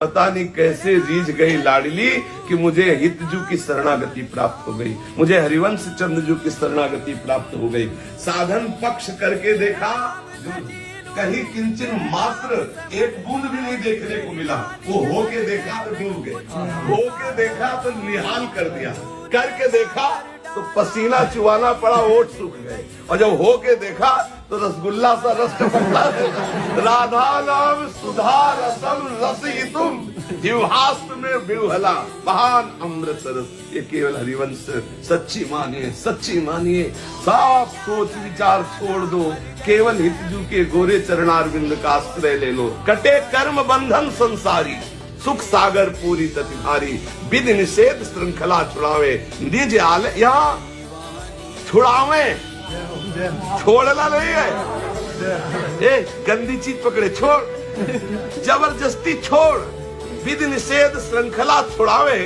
पता नहीं कैसे रीझ गई लाडली कि मुझे हितजू की शरणागति प्राप्त हो गई, मुझे हरिवंश चंद्रजू की शरणागति प्राप्त हो गई। साधन पक्ष करके देखा, कहीं किंचन मात्र एक बूंद भी नहीं देखने को मिला। वो होके देखा तो डूब गए, होके देखा तो निहाल कर दिया, करके देखा तो पसीना चुवाना पड़ा, ओठ सूख गए। और जब होके देखा तो रसगुल्ला सा रस टपकता है। राधा नाम सुधा रसम रसितुम जिह्वास्त में विह्वला महान अमृत रस। ये केवल हरिवंश सच्ची मानिए, सच्ची मानिए। साफ सोच विचार छोड़ दो, केवल हितजू के गोरे चरणारविंद का आश्रय ले लो। कटे कर्म बंधन संसारी, सुख सागर पूरी तति भारी। विधि निषेध श्रृंखला छुड़ावे, निज आल यहाँ छुड़ावे, छोड़ना नहीं है। ए गंदी चीज पकड़े छोड़, जबरदस्ती छोड़, विधि निषेध श्रृंखला छुड़ावे।